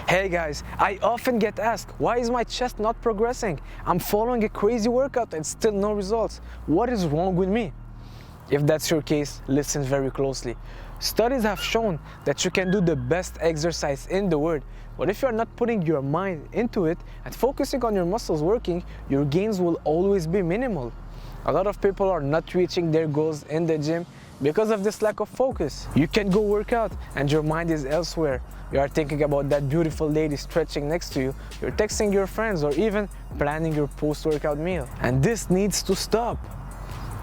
Hey guys, I often get asked, why is my chest not progressing? I'm following a crazy workout and still no results. What is wrong with me? If that's your case, listen very closely. Studies have shown that you can do the best exercise in the world, but if you're not putting your mind into it and focusing on your muscles working, your gains will always be minimal. A lot of people are not reaching their goals in the gym because of this lack of focus. You can go work out and your mind is elsewhere. You are thinking about that beautiful lady stretching next to you, you're texting your friends or even planning your post-workout meal. And this needs to stop.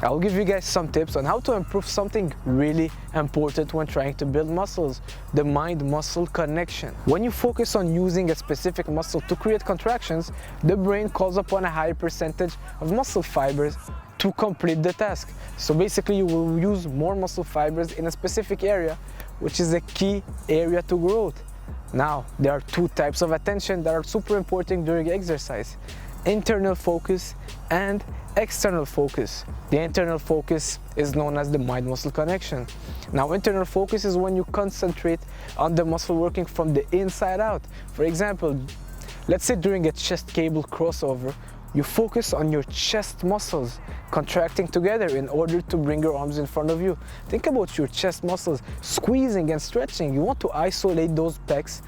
I'll give you guys some tips on how to improve something really important when trying to build muscles, the mind-muscle connection. When you focus on using a specific muscle to create contractions, the brain calls upon a higher percentage of muscle fibers to complete the task. So basically you will use more muscle fibers in a specific area, which is a key area to growth. Now, there are two types of attention that are super important during exercise: internal focus and external focus. The internal focus is known as the mind-muscle connection. Now, internal focus is when you concentrate on the muscle working from the inside out. For example, let's say during a chest cable crossover, you focus on your chest muscles contracting together in order to bring your arms in front of you. Think about your chest muscles squeezing and stretching. You want to isolate those pecs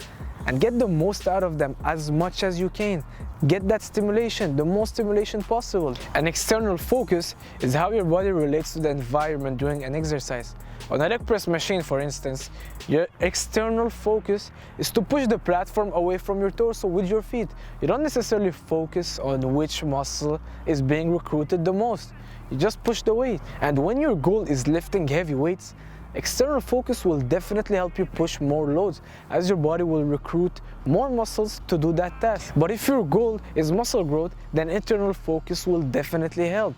and get the most out of them as much as you can. Get that stimulation, the most stimulation possible. An external focus is how your body relates to the environment during an exercise. On a leg press machine, for instance, your external focus is to push the platform away from your torso with your feet. You don't necessarily focus on which muscle is being recruited the most. You just push the weight. And when your goal is lifting heavy weights, external focus will definitely help you push more loads, as your body will recruit more muscles to do that task. But if your goal is muscle growth, then internal focus will definitely help.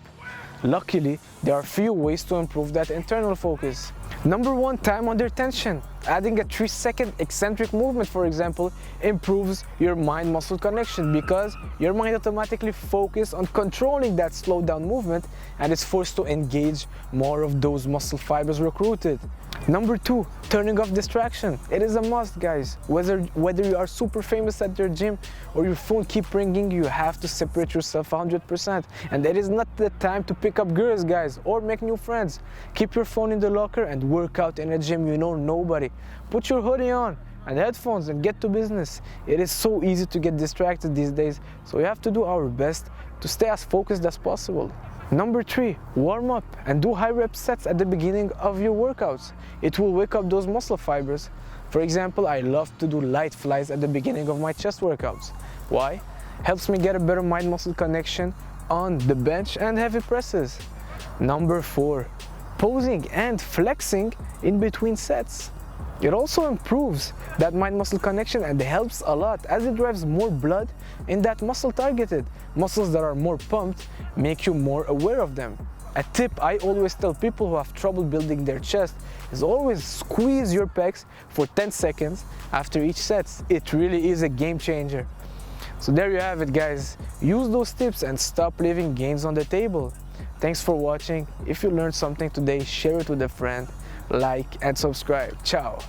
Luckily, there are few ways to improve that internal focus. Number one, time under tension. Adding a 3-second eccentric movement, for example, improves your mind-muscle connection because your mind automatically focuses on controlling that slowed down movement and is forced to engage more of those muscle fibers recruited. Number two, turning off distraction. It is a must, guys. Whether you are super famous at your gym or your phone keep ringing, you have to separate yourself 100%. And it is not the time to pick up girls, guys, or make new friends. Keep your phone in the locker and work out in a gym you know nobody. Put your hoodie on and headphones and get to business. It is so easy to get distracted these days, so we have to do our best to stay as focused as possible. Number three, warm up and do high rep sets at the beginning of your workouts. It will wake up those muscle fibers. For example, I love to do light flies at the beginning of my chest workouts. Why? Helps me get a better mind-muscle connection on the bench and heavy presses. Number four, posing and flexing in between sets. It also improves that mind-muscle connection and helps a lot as it drives more blood in that muscle targeted. Muscles that are more pumped make you more aware of them. A tip I always tell people who have trouble building their chest is always squeeze your pecs for 10 seconds after each set. It really is a game changer. So there you have it, guys. Use those tips and stop leaving gains on the table. Thanks for watching. If you learned something today, share it with a friend. Like and subscribe. Ciao.